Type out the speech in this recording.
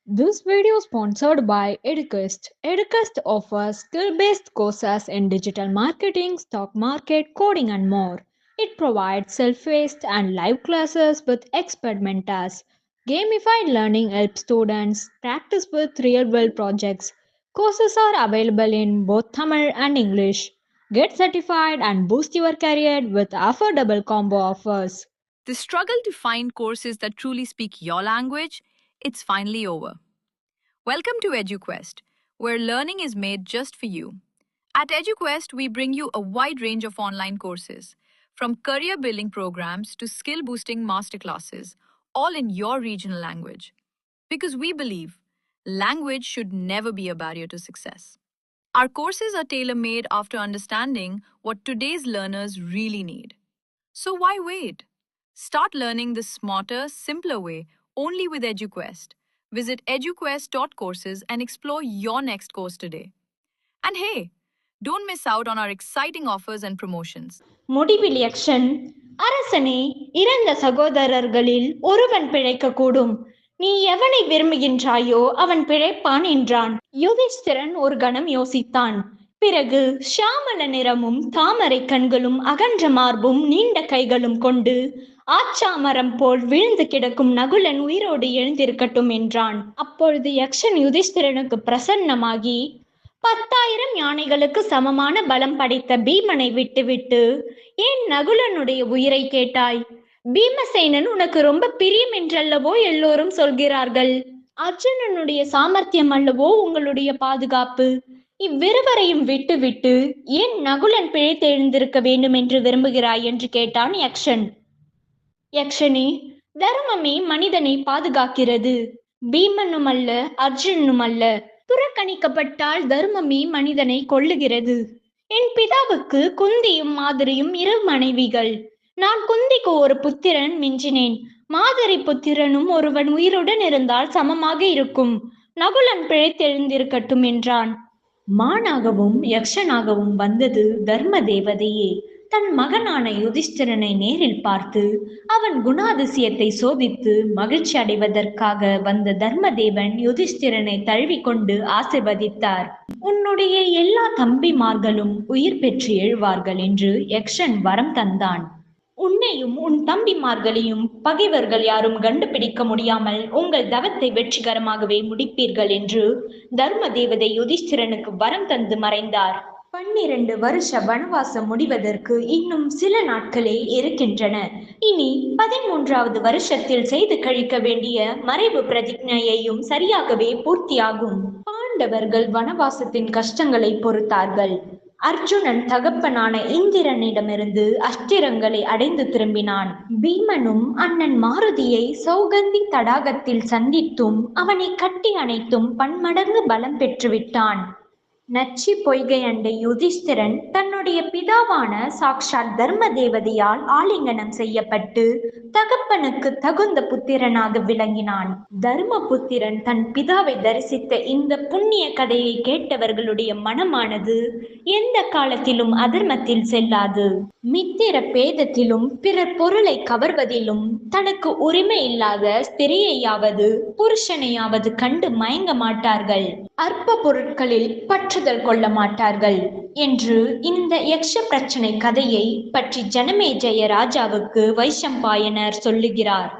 This video is sponsored by Eduquest. Eduquest offers skill-based courses in digital marketing, stock market, coding and more. It provides self-paced and live classes with expert mentors. Gamified learning helps students practice with real-world projects. Courses are available in both Tamil and English. Get certified and boost your career with affordable combo offers. The struggle to find courses that truly speak your language, it's finally over. Welcome to EduQuest, where learning is made just for you. At EduQuest, we bring you a wide range of online courses, from career building programs to skill boosting masterclasses, all in your regional language. Because we believe language should never be a barrier to success. Our courses are tailor made after understanding what today's learners really need. So why wait? Start learning the smarter, simpler way only with EduQuest. Visit eduquest.courses and explore your next course today. And hey, don't miss out on our exciting offers and promotions. முடிவில் யக்ஷன், அரசனே, இறந்த சகோதரர்களில் ஒருவன் பிழைக்கக்கூடும். நீ எவனை விரும்புகின்றாயோ அவன் பிழைப்பான் என்றான். யுதிஷ்டிரன் ஒரு கணம் யோசித்தான். பிறகு ஷாமல நிறமும் தாமரை கண்களும் அகன்ற மார்பும் நீண்ட கைகளும் கொண்டு ஆச்சாமரம் போல் விழுந்து கிடக்கும் நகுலன் உயிரோடு எழுந்திருக்கட்டும் என்றான். அப்பொழுது யக்ஷன் யுதிஷ்டிரனுக்கு பிரசன்னமாகி, 10,000 யானைகளுக்கு சமமான பலம் படைத்த பீமனை விட்டுவிட்டு ஏன் நகுலனுடைய உயிரை கேட்டாய்? பீமசேனன் உனக்கு ரொம்ப பிரியம் என்றல்லவோ எல்லோரும் சொல்கிறார்கள். அர்ஜுனனுடைய சாமர்த்தியம் அல்லவோ உங்களுடைய பாதுகாப்பு. இவ்விருவரையும் விட்டுவிட்டு ஏன் நகுலன் பிழைத்தெழுந்திருக்க வேண்டும் என்று விரும்புகிறாய் என்று கேட்டான் யக்ஷன். யக்ஷனே, தர்மமே மனிதனை பாதுகாக்கிறது. பீமனும் அல்ல, அர்ஜுனனும் அல்ல. புறக்கணிக்கப்பட்டால் தர்மமே மனிதனை கொல்லுகிறது. என் பிதாவுக்கு குந்தியும் மாதிரியும் 2 மனைவிகள். நான் குந்திக்கு ஒரு புத்திரன் மிஞ்சினேன். மாதிரி புத்திரனும் ஒருவன் உயிருடன் இருந்தால் சமமாக இருக்கும். நகுலன் பிழைத்தெழுந்திருக்கட்டும் என்றான். மானாகவும் யக்ஷனாகவும் வந்தது தர்ம தேவதையே. தன் மகனான யுதிஷ்டிரனை நேரில் பார்த்து அவன் குணாதிசயத்தை சோதித்து மகிழ்ச்சி அடைவதற்காக வந்த தர்மதேவன் யுதிஷ்டிரனை தழுவிக்கொண்டு ஆசிர்வதித்தார். உன்னுடைய எல்லா தம்பிமார்களும் உயிர் பெற்று எழுவார்கள் என்று யக்ஷன் வரம் தந்தான். உன்னையும் உன் தம்பிமார்களையும் பகைவர்கள் யாரும் கண்டுபிடிக்க முடியாமல் உங்கள் தவத்தை வெற்றிகரமாகவே முடிப்பீர்கள் என்று தர்ம தேவதை யுதிஷ்டிரனுக்கு வரம் தந்து மறைந்தார். 12 வருஷ வனவாசம் முடிவதற்கு இன்னும் சில நாட்களே இருக்கின்றன. இனி 13வது வருஷத்தில் செய்து கழிக்க வேண்டிய மறைவு பிரதிஜையையும் சரியாகவே பூர்த்தியாகும். பாண்டவர்கள் வனவாசத்தின் கஷ்டங்களை பொறுத்தார்கள். அர்ஜுனன் தகப்பனான இந்திரனிடமிருந்து அஸ்திரங்களை அடைந்து திரும்பினான். பீமனும் அண்ணன் மாருதியை சௌகந்தி தடாகத்தில் சந்தித்தும் அவனை கட்டி அணைத்தும் பன்மடங்கு பலம் பெற்றுவிட்டான். நச்சி பொய்கை அண்டை யுதிஷ்டிரன் தன்னுடைய பிதாவான சாக்ஷாத் தர்ம தேவதையால் ஆலிங்கனம் செய்யப்பட்டு தகப்பனுக்கு தகுந்த புத்திரனாக விளங்கினான். தர்ம புத்திரன் தன் பிதாவை தரிசித்த இந்த புண்ணிய கதையை கேட்டவர்களுடைய மனமானது எந்த காலத்திலும் அதர்மத்தில் செல்லாது. மித்திர பேதத்திலும் பிறர் பொருளை கவர்வதிலும் தனக்கு உரிமை இல்லாத ஸ்திரியையாவது புருஷனையாவது கண்டு மயங்க மாட்டார்கள். அற்ப பொருட்களில் பற்றுதல் கொள்ள மாட்டார்கள் என்று இந்த யக்ஷ பிரச்சனை கதையை பற்றி ஜனமேஜய ராஜாவுக்கு வைஷம்பாயனர் சொல்லுகிறார்.